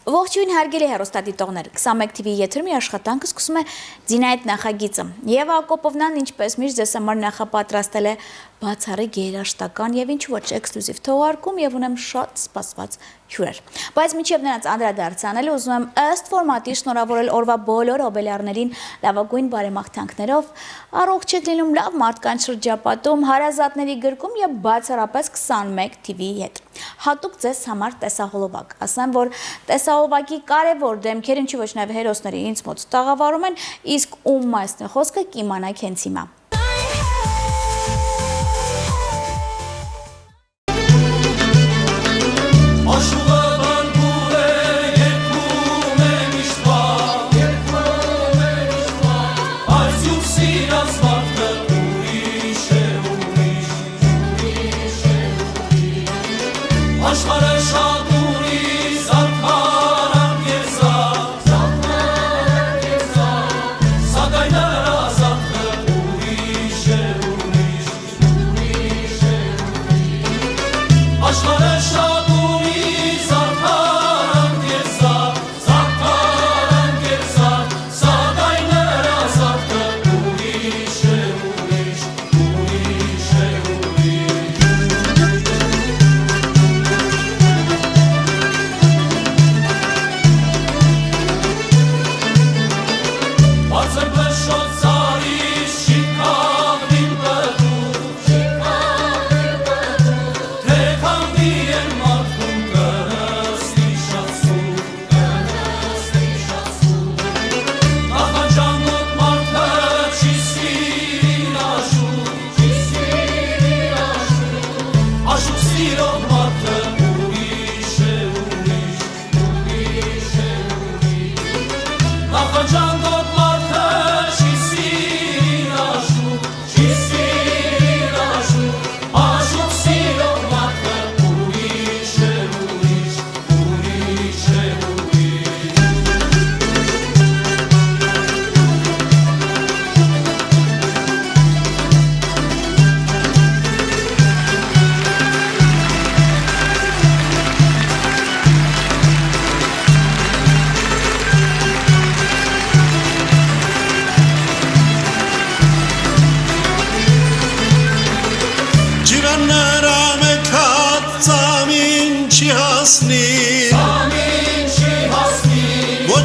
Ողջույն հարգելի հեռուստադիտողներ, 21 TV եթերում աշխատանքը սկսում է Ձինայդ նախագիծը։ Եվ Ակոպովնան ինչպես միշտ ձեզ համար նախապատրաստել է բացառիկ երաժշտական եւ ինչ ոչ էքսկլյուզիվ թողարկում եւ ունեմ շատ սպասված հյուրեր։ Բայց մինչև նրանց անդրադարձանելը ուզում եմ ըստ ֆորմատի շնորհավորել օրվա բոլոր հոբելյարներին լավագույն բարեմաղթանքներով, առողջ եք լինում, լավ մարդկանց շրջապատում, հարազատների գրկում եւ բացառապես 21 TV-ի հետ։ Հատուկ ձեզ համար տեսահոլովակ, ասեմ, որ տեսահոլովակի կարևոր դեմքեր ինչի ոչ նաև հերոսների ինձ մոտ տաղավարում են, իսկ ում մասն է խոսքը կիմանայք հենց հիմա։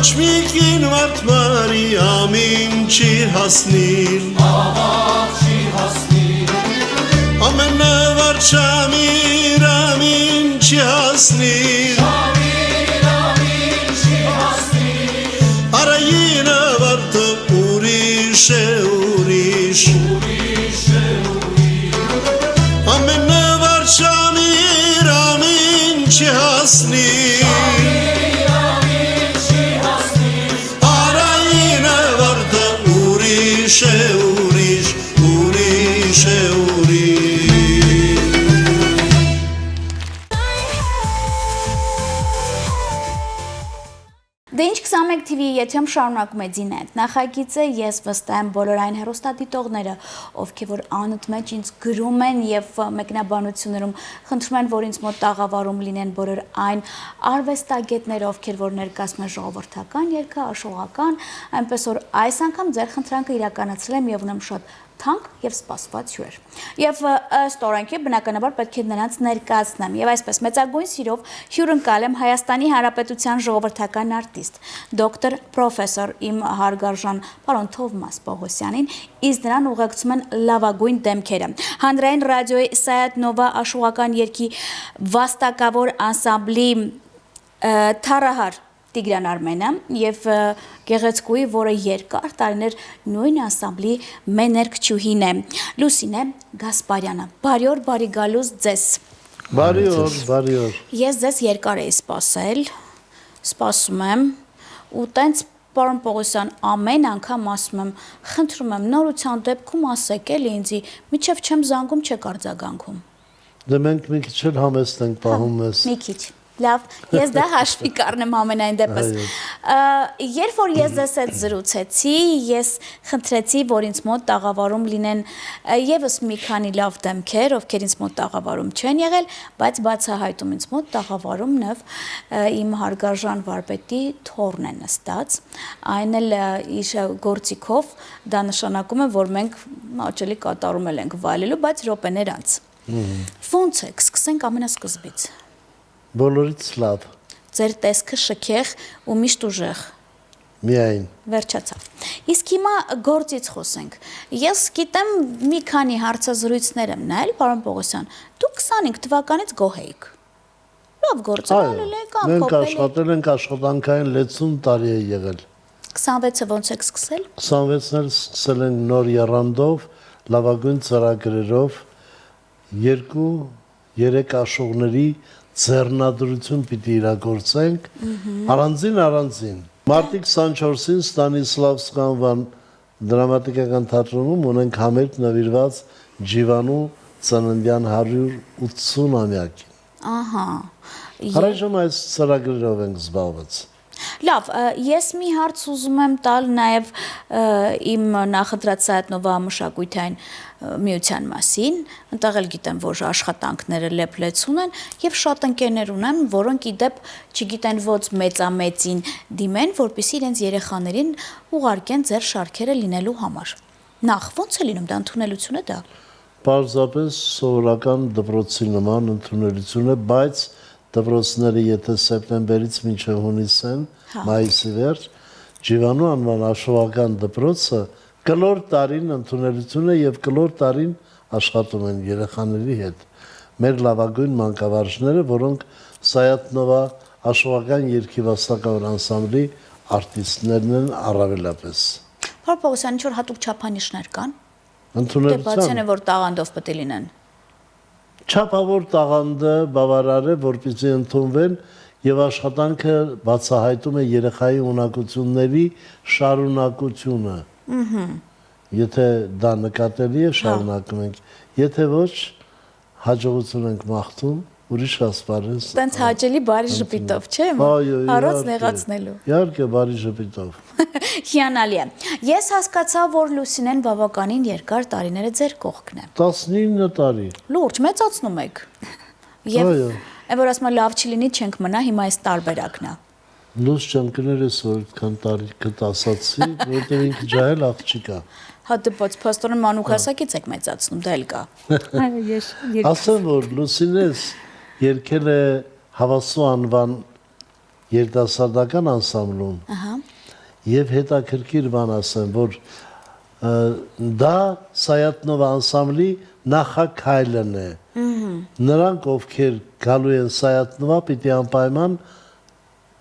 Ոչ մի կին մարդ Մարիամին չի հասնիլ, ամենավարչամիրամին չի հասնիլ, արայինը վարդը ուրիշ է ուրիշ, ամենավարչամիրամին չի հասնիլ, Դե ինչ 21 TV-ի եթերում շարունակում է Ձինայդ նախագիծը, ես վստահ եմ բոլոր այն հեռուստադիտողները, ովքեր որ անընդմեջ ինձ գրում են եւ մեկնաբանություններում խնդրում են, որ ինձ մոտ տաղավարում լինեն բոլոր այն արվեստագետները, ովքեր որ ներկայացնում են ժողովրդական երգը, աշխուժական, այնպես որ այս անգամ ձեր խնդրանքը իրականացրել եմ եւ ունեմ շատ թանկ եւ սպասված հյուրեր։ Եվ ըստ օրենքի բնականաբար պետք է նրանց ներկայացնեմ եւ այսպես մեծագույն սիրով հյուրընկալ եմ Հայաստանի Հանրապետության ժողովրդական արտիստ, դոկտոր պրոֆեսոր իմ հարգարժան պարոն Թովմաս Պողոսյանին, իսկ նրան ուղեկցում են լավագույն դեմքերը։ Հանրային ռադիոյի Սայաթ Նովա աշխուժական երգի վաստակավոր անսամբլի թառահար Տիգրան Արմենը եւ Գեղեցկուի, որը երկար տարիներ նույն անսամբլի մեներկչուհին է, Լուսինե Գասպարյանը։ Բարի օր, բարի գալուս ձեզ։ Բարի օր, բարի օր։ Ես ձեզ երկար էի սպասել, սպասում եմ, ու տենց պարոն Պողոսյան ամեն անգամ ասում եմ, խնդրում եմ նորության դեպքում ասեք էլի ինձի, միջև չեմ զանգում չեք արձագանքում։ Դե մենք մի քիչ էլ համեստ ենք պահում ես։ Մի քիչ։ Լավ, ես դա հաշվի կառնեմ ամենայն դեպս։ Երբ որ ես ձեզ հետ զրուցեցի, ես խնդրեցի, որ ինձ մոտ տաղավարում լինեն եւս մի քանի լավ դեմքեր, ովքեր ինձ մոտ տաղավարում չեն եղել, բայց բացահայտում ինձ մոտ տաղավարում նավ իմ հարգարժան վարպետի թորն է նստած, այն էլ իր գործիքով, դա նշանակում է, որ մենք աճելի կատարում ենք վայելելու, բայց րոպեներ անց։ Ոնց է, սկսենք ամենասկզբից։ Բոլորից լավ։ Ձեր տեսքը շքեղ ու միշտ ուժեղ։ Միայն։ Վերջացավ։ Իսկ հիմա գործից խոսենք։ Ես գիտեմ մի քանի հարցազրույցներ եմ նայել, պարոն Պողոսյան, դուք 25 թվականից գոհ եք։ Լավ գործել եք, Մենք ամփոփել եք։ աշխատել ենք աշխատանքային 60 տարի է եղել։ 26-ը ոնց եք սկսել։ 26-ն էլ սկսել ենք նոր եռանդով, լավագույն ծրագրերով, 2-3 աշխուժների ձեռնադրություն պիտի իրագործենք, առանձին։ Մարտի 24-ին Ստանիսլավսկ անվան դրամատիկական թատրոնում ունենք համերգ նվիրված Ջիվանու ծննդյան 180-ամյակին։ Ահա։ Առայժմ այս ծրագրերով ենք զբաղված։ Լավ, ես մի հարց ուզում եմ տալ նաև իմ նախընտրած Սայաթնովա մշակույթային միության մասին, ընտեղ էլ գիտեմ, որ աշխատանքները լեփլեցուն են եւ շատ ընկերներ ունեմ, որոնք իդեպ չգիտեն ոնց մեծամեծին դիմեն, որպեսզի իրենց երեխաներին ուղարկեն ձեր շարքերը լինելու համար։ Նախ ոնց է լինում դա ընդունելություն է դա։ Պարզապես սովորական դպրոցի նման ընդունելություն է, բայց դպրոցները եթե սեպտեմբերից մինչև հունիս են, մայիսի վերջ, Ջիվանու անվան աշխուժական դպրոցը կլոր տարին ընդունելություն է եւ կլոր տարին աշխատում են երեխաների հետ։ Մեր լավագույն մանկավարժները, որոնք Սայաթնովա աշխուժական երգիվաստակավոր անսամբլի արտիստներն են առավելապես։ Պարոն Պողոսյան, ինչ որ հատուկ չափանիշներ կան։ Դե Ընդունելության բացեն է որ տաղանդով պետք է լինեն։ Չափավոր տաղանդը բավարար է, որպեսզի ընդունվեն եւ աշխատանքը բացահայտում է երեխայի ունակությունների շարունակությունը։ Եթե դա նկատելի է, շարունակում ենք։ Եթե ոչ, հաջողություն ենք մաղթում, ուրիշ ասպարեզ։ Տենց հաճելի բարի ժպիտով, չէ՞։ Առանց նեղացնելու։ Իհարկե, բարի ժպիտով։ Հիանալի է։ Ես հասկացա, որ Լուսինեն բավականին երկար տարիները ձեր կողքն է։ 19 տարի։ Լուրջ մեծացնում եք։ Եվ այն որ ասում եմ լավ չլինի չենք մնա, հիմա այս տարբերակն է։ Լույս ճանկներս որ այդքան տարի կտ ասացի, որտեղ ինքը ջահել աղջիկա։ Հա դե բայց փաստորեն մանուկ հասակից եք մեծացնում, դա էլ կա։ Այո, ես Ասեմ որ Լուսինես երգել է Հավասու անվան երիտասարդական անսամբլում։ Ահա։ Եվ հետաքրքիր բան ասեմ, որ դա Սայաթնովա անսամբլի նախաքայլն է։ Նրանք ովքեր գալու են Սայաթնովա, պիտի անպայման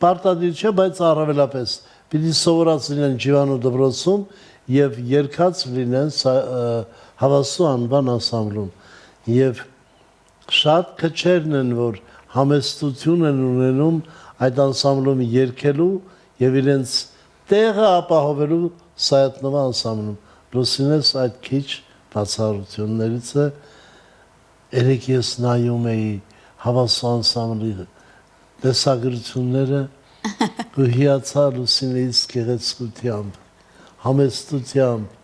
պարտադիր չէ, բայց առավելապես պիտի սովորած լինեն Ջիվանու դպրոցում եւ երգած լինեն Հավասու անվան անսամբլում։ Եվ շատ քչերն են, որ համեստություն են ունենում այդ անսամբլում երգելու եւ իրենց տեղը ապահովելու Սայաթնովա անսամբլում։ Լուսինես այդ քիչ բացառություններից է։ Երեք ես նայում էի Հավասու անսամբլի տեսագրությունները ու հիացա Լուսինեից գեղեցկությամբ, համեստությամբ,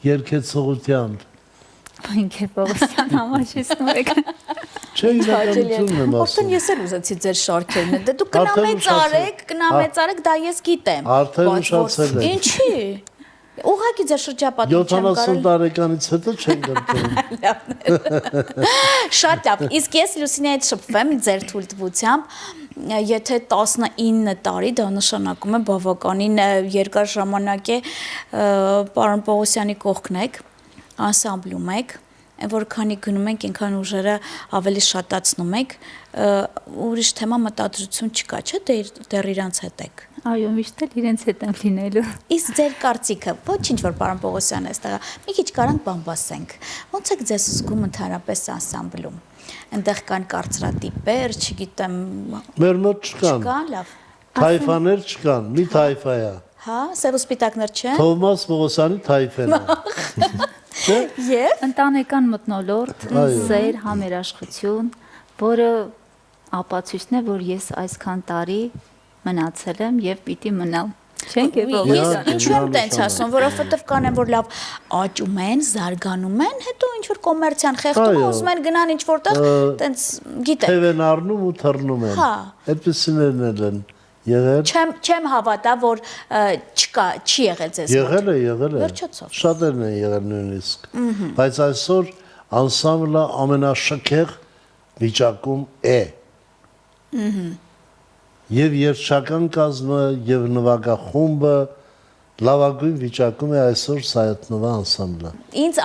երգեցողությամբ։ ինքեր Պողոսյան համաչեցնում եք։ Չէ, իրականությունն եմ Արդեն ասում։ ես էլ ուզեցի ձեր շարքերն։ Դե դուք կնամեծարեք, դա ես գիտեմ։ Արդեն ուշացել եք։ Ինչի։ Ուղղակի ձեր շրջապատում չեմ 70 տարեկանից հետո չեն գրկում։ Շատ լավ։ Իսկ ես Լուսինեի հետ շփվեմ ձեր թույլտվությամբ, եթե 19 տարի դա նշանակում է բավականին երկար ժամանակ է պարոն Պողոսյանի կողքն եք, անսամբլում եք, որքանի գնում ենք, այնքան ուժերը ավելի շատացնում եք, ուրիշ թեմա մտադրություն չկա, չէ՞, դեռ իրանց հետ եք։ Այո, միշտ էլ իրենց հետ եմ լինելու։ Իսկ ձեր կարծիքը, ոչինչ որ պարոն Պողոսյանը այստեղ, մի քիչ կարանք բամբասենք։ Ոնց եք ձեզ զգում ընդհանրապես անսամբլում։ Այնտեղ կան կարծրատիպեր, չգիտեմ։ Մեր մոտ չկան։ Չկան, լավ։ Թայֆաներ չկան, մի թայֆա է։ Հա, սև ու սպիտակներ չեն։ Թովմաս Պողոսյանի թայֆեն է։ Եվ Ընտանեկան մթնոլորտ, սեր, համերաշխություն, որը ապացույցն է, որ ես այսքան տարի մնացել եմ եւ պիտի մնամ։ Չենք եւ Ես ինչու եմ տենց ասում, որովհետև կանեն որ լավ աճում են, զարգանում են, հետո ինչ որ կոմերցիան խեղդում, ուզում են գնան ինչ որտեղ, տենց գիտեք։ Թևեն առնում ու թռնում են։ Հա։ Այդպեսիներն են եղել։ Չեմ հավատա, որ չկա, չի եղել ձեզ մոտ։ Եղել է։ Վերջացավ։ Շատերն են եղել նույնիսկ։ Բայց այսօր անսամբլը ամենաշքեղ վիճակում է։ Եվ երգչական կազմը, եւ նվագախումբը լավագույն վիճակում է այսօր Սայաթնովա անսամբլը։ Ինձ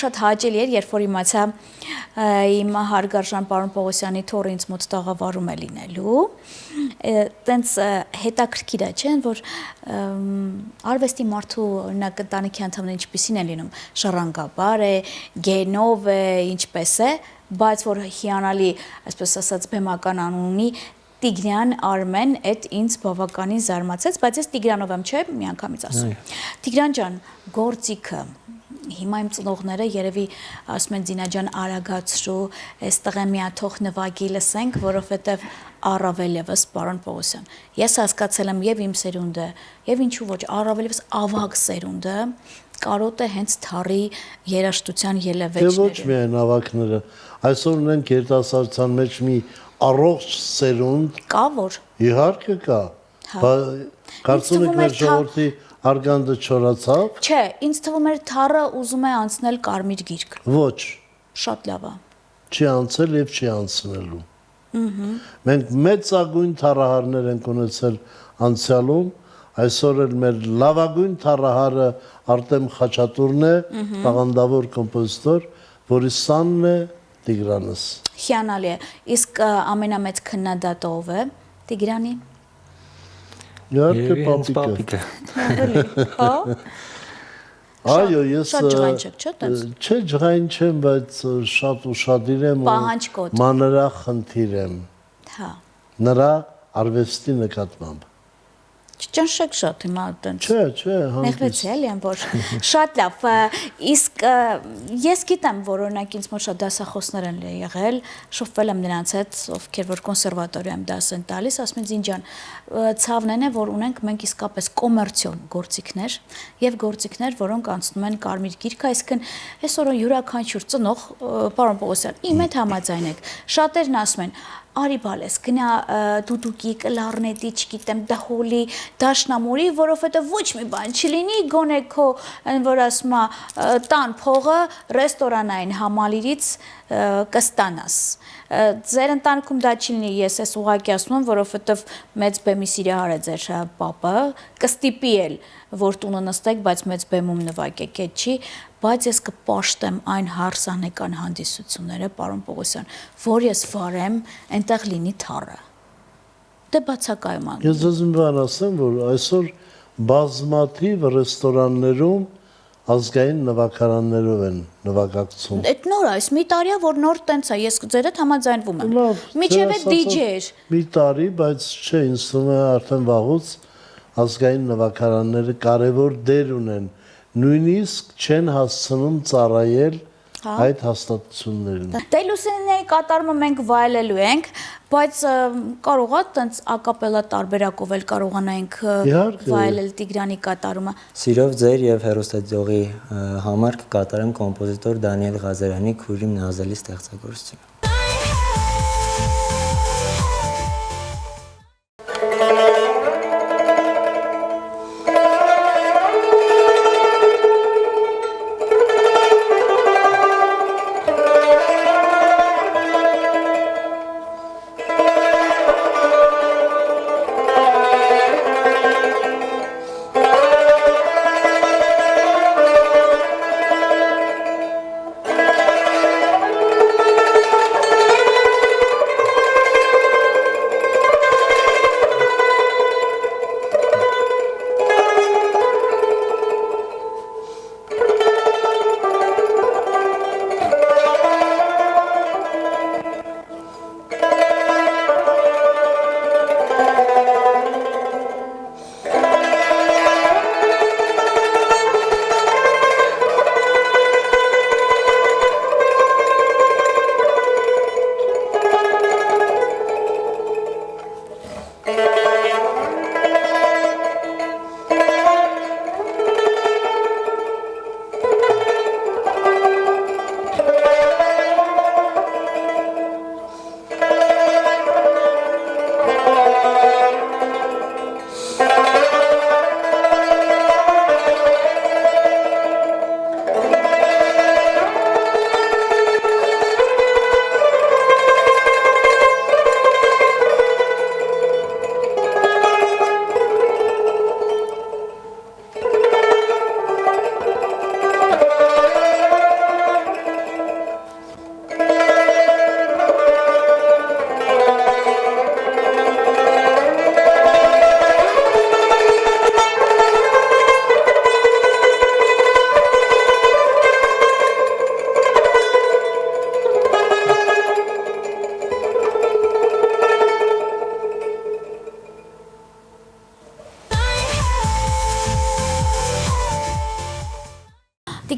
շատ հաճելի էր, երբ որ իմացա իմ հարգարժան պարոն Պողոսյանի թոռը ինձ մոտ տաղավարում է լինելու։ Տենց հետաքրքիր է, չէ՞, որ արվեստի մարդու օրինակ ընտանիքի անդամները ինչպիսին են լինում, շռանգաբար է, գենով է, ինչպես է, բայց որ հիանալի, այսպես ասած, բեմական անուն ունի Տիգրան Արմեն, այդ ինձ բավականին զարմացեց, բայց ես Տիգրանով եմ, չէ, մի անգամից ասում։ Տիգրան ջան, գործիքը, հիմա իմ ծնողները երևի ասում են Զինա ջան արագացրու, այստեղ է միաթող նվագի լսենք, որովհետև առավել եւս պարոն Պողոսյան։ Ես հասկացել եմ եւ իմ սերունդը, եւ ինչու ոչ, առավել եւս ավագ սերունդը կարոտ է հենց թառի երաժշտության ելևեջները։ Եվ ոչ միայն ավագները, այսօր ունենք երիտասարդության մեջ մի առողջ սերունդ Կա որ։ Իհարկե կա։ Կարծում եք մեր ժողովրդի արգանդը չորացավ։ Չէ, ինձ թվում էր թառը ուզում է անցնել կարմիր գիրք։ Ոչ, Շատ լավ է։ չի անցել եւ չի անցնելու։ Մենք մեծագույն թառահարներ ենք ունեցել անցյալում, այսօր էլ մեր լավագույն թառահարը Արտեմ Խաչատուրն է, տաղանդավոր կոմպոզիտոր, որի սանն է Տիգրանս։ Հիանալի է։ Իսկ ամենամեծ քննադատը ով է։ Տիգրանի։ Իհարկե պապիկը։ Հա։ Այո, ես Շատ ջղայն չեք, չէ՞ տենց։ Չէ, ջղայն չեմ, բայց շատ ուշադիր եմ ու Պահանջկոտ։ մանրախնդիր եմ Հա։ նրա արվեստի նկատմամբ։ Չճնշեք շատ հիմա տենց։ Չէ, հանդիս։ Նեղվեցի էլի եմ որ շատ լավ իսկ ես գիտեմ որ օրինակ ինձ մոտ շատ դասախոսներ են եղել շփվել եմ նրանց հետ ովքեր որ կոնսերվատորիայում դաս են տալիս ասում են Զինջան ցավն է որ ունենք մենք իսկապես կոմերցիոն գործիքներ եւ գործիքներ որոնք անցնում են կարմիր գիրք այսինքն այսօր յուրաքանչյուր ծնող պարոն Պողոսյան իմ հետ համաձայն եք շատերն ասում են Արի բալես, գնա դուդուկի, կլարնետի, չգիտեմ, դահոլի, դաշնամուրի, որովհետև ոչ մի բան չլինի, գոնե քո, որ ասում է, տան փողը ռեստորանային համալիրից կստանաս։ Ձեր ընտանիքում դա չի լինի, ես ես ուղղակի ասում եմ, որովհետև մեծ բեմի սիրահար է ձեր պապը, կստիպի էլ, որ տունը նստեք, բայց մեծ բեմում նվագեք, այդ չի, բայց ես կպաշտեմ այն հարսանեկան հանդիսությունները, պարոն Պողոսյան, որ ես վարեմ, այնտեղ լինի թառը։ Դե բացակայում ան։ Ես ուզում եմ բան ասեմ, որ այսօր բազմաթիվ ռեստորաններում ազգային նվագարաններով են նվագակցում։ Այդ նոր է, այս մի տարիա, որ նոր տենց է, ես ձեր հետ համաձայնվում եմ։ Միջև է DJ էր։ Մի տարի, բայց չէ, ինձ թվում է արդեն վաղուց ազգային նվագարանները կարևոր դեր ունեն։ Նույնիսկ չեն հասցնում ծառայել այդ հաստատություններին։ Դե Լուսինեի կատարումը մենք վայելելու ենք, բայց կարող է տենց ակապելա տարբերակով էլ կարողանանք վայելել Տիգրանի կատարումը։ Սիրով ձեր եւ հերոստատիողի համար կկատարեմ կոմպոզիտոր Դանիել Ղազարյանի Քուրիմ Նազելի ստեղծագործությունը։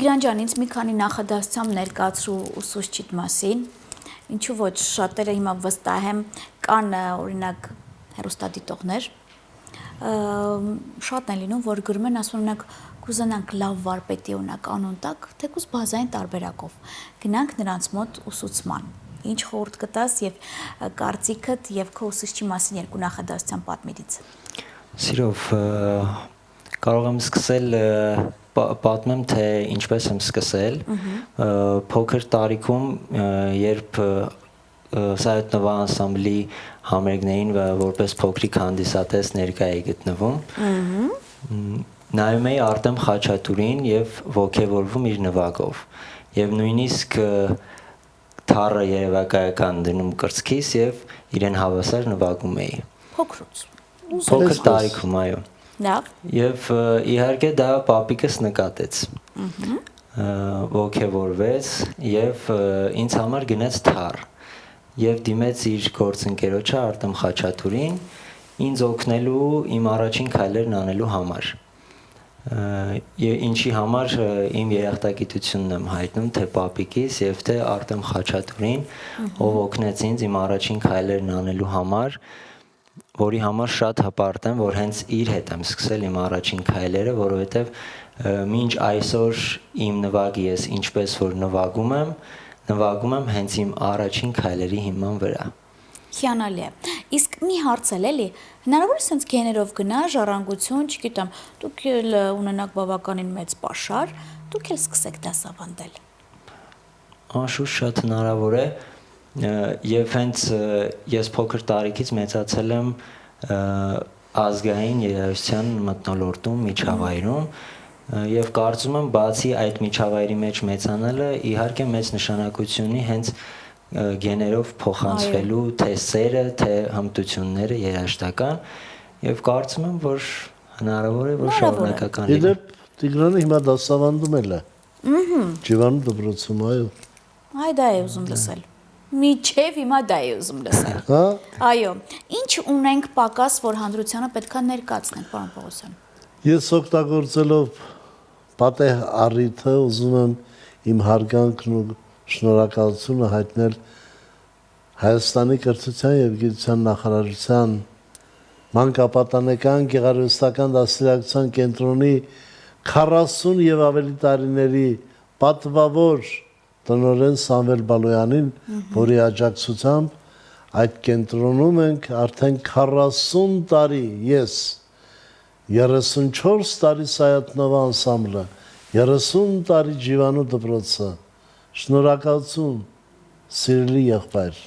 Տիգրան ջան, ինձ մի քանի նախադասությամբ ներկայացրու ուսուցչիդ մասին։ Ինչու ոչ, շատերը հիմա վստահ եմ կան օրինակ հեռուստադիտողներ, շատ են լինում, որ գրում են, ասում են, կուզենանք լավ վարպետի օրինակ անուն տակ, թեկուզ բազային տարբերակով։ Գնանք նրանց մոտ ուսուցման։ Ինչ խորհուրդ կտաս եւ կարծիքդ եւ քո ուսուցչի մասին երկու նախադասությամբ պատմիցից։ Սիրով կարող եմ սկսել պատմեմ, թե ինչպես եմ սկսել։ Փոքր տարիքում, երբ Սայեթ Նովա անսամբլի համերգներին որպես փոքրիկ հանդիսատես ներկա էի գտնվում, նայում էի Արտեմ Խաչատուրին եւ ոգևորվում իր նվագով։ Եվ նույնիսկ թառը երևակայական դնում կրծքիս եւ իրեն հավասար նվագում էի։ Փոքրուց։ Փոքր տարիքում, այո։ Լավ։ Եվ իհարկե դա պապիկս նկատեց։ Ոգևորվեց եւ ինձ համար գնաց թառ։ Եվ դիմեց իր գործընկերոջը Արտեմ Խաչատուրին ինձ օգնելու իմ առաջին քայլերն անելու համար։ Ինչի համար իմ երախտագիտությունն եմ հայտնում թե պապիկիս եւ թե Արտեմ Խաչատուրին, ով օգնեց ինձ իմ առաջին քայլերն անելու համար, որի համար շատ հպարտ եմ, որ հենց իր հետ եմ սկսել իմ առաջին քայլերը, որովհետեւ մինչ այսօր իմ նվագի ես ինչպես որ նվագում եմ հենց իմ առաջին քայլերի հիման վրա։ Հիանալի է։ Իսկ մի հարց էլի, հնարավոր է sense գեներով գնա, ժառանգություն, չգիտեմ, դուք էլ ունենաք բավականին մեծ պաշար, դուք էլ սկսեք դասավանդել։ Անշուշտ շատ հնարավոր է, եւ հենց ես փոքր տարիքից մեծացել եմ ազգային երաժշտության մթնոլորտում, միջավայրում, եւ կարծում եմ բացի այդ միջավայրի մեջ մեծանալը իհարկե մեծ նշանակություն ունի հենց գեներով փոխանցվելու թե սերը, թե հմտությունները երաժշտական եւ կարծում եմ, որ հնարավոր է, որ շարունակական լինի։ Իդեպ Տիգրանը հիմա դասավանդում է։ Ջիվանու դպրոցում, այո։ Այ դա է ուզում լսել։ Միչև հիմա դա է ուզում լսել։ Հա։ Այո, ինչ ունենք պակաս, որ հանրությանը պետքա ներկայացնենք, պարոն Պողոսյան։ Ես օգտագործելով պատեհ առիթը ուզում եմ իմ հարգանքն ու շնորհակալությունը հայտնել Հայաստանի կրթության եւ գիտության նախարարության մանկապատանեկան գեղարվեստական դաստիարակության կենտրոնի 40 եւ ավելի տարիների պատվավոր տնօրեն Սամվել Բալոյանին, որի աջակցությամբ այդ կենտրոնում ենք արդեն 40 տարի ես 34 տարի Սայեթ Նովա անսամբլը, 30 տարի Ջիվանու դպրոցը, շնորհակալություն, սիրելի եղբայր։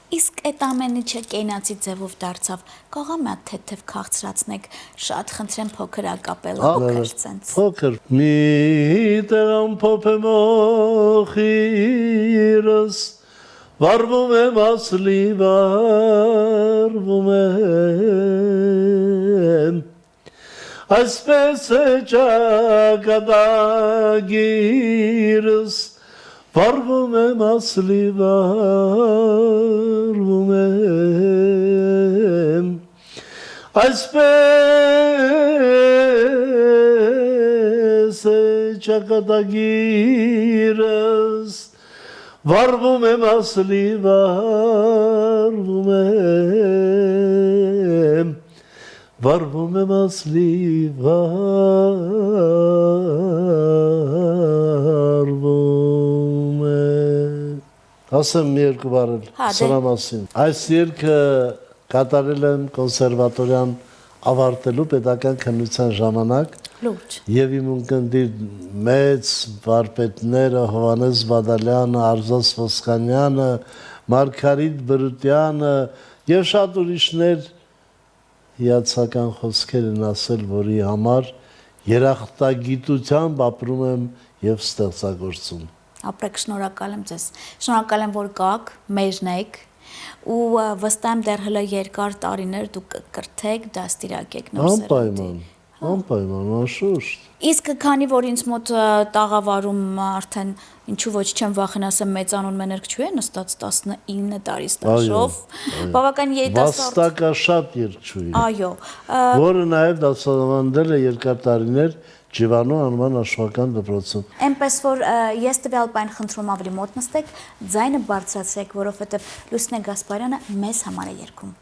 Իսկ այդ ամեն ինչը կենացի ձևով դարձավ, կողա մի հատ թեթև քաղցրացնեք, շատ խնդրեմ փոքր ակապելա փոքր ցենց։ Փոքր մի տեղ ամփոփեմ օխիրս, վարվում եմ ասլի վարվում եմ, այսպես է ճակատագիրս, վարվում եմ ասլի վարվում եմ, այսպես է ճակատագիրս, վարվում եմ ասլի վարվում եմ, վարվում եմ ասլի վարվում եմ։ Ասեմ մի երկու բառ սրա մասին։ Այս երգը կատարել եմ կոնսերվատորիան ավարտելու պետական քննության ժամանակ Լուրջ։ եւ իմ ունկնդիր մեծ վարպետները Հովանես Բադալյանը, Արզաս Ոսկանյանը, Մարգարիտ Բրուտյանը եւ շատ ուրիշներ հիացական խոսքեր են ասել, որի համար երախտագիտությամբ ապրում եմ եւ ստեղծագործում։ Ապրեք, շնորհակալ եմ ձեզ։ Շնորհակալ եմ, որ կաք, մեջն եք ու վստահ եմ դեռ հələ երկար տարիներ դուք կկրթեք, դաստիարակեք նոր սերունդի։ Անպայման, անշուշտ։ Իսկ քանի որ ինձ մոտ տաղավարում արդեն ինչու ոչ չեմ վախենա ասեմ մեծանուն մեներք չու է նստած 19 տարի ստաժով, բավական երիտասարդ վաստակաշատ երգչուհի։ Այո, որը նաև դասավանդել է երկար տարիներ Ջիվանու անվան աշխատական դպրոցում։ Այնպես որ ես տվյալ բան խնդրում ավելի մոտ նստեք, ձայնը բարձրացրեք, որովհետև Լուսինե Գասպարյանը մեզ համար է երգում։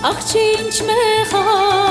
Աղջինչ մեղա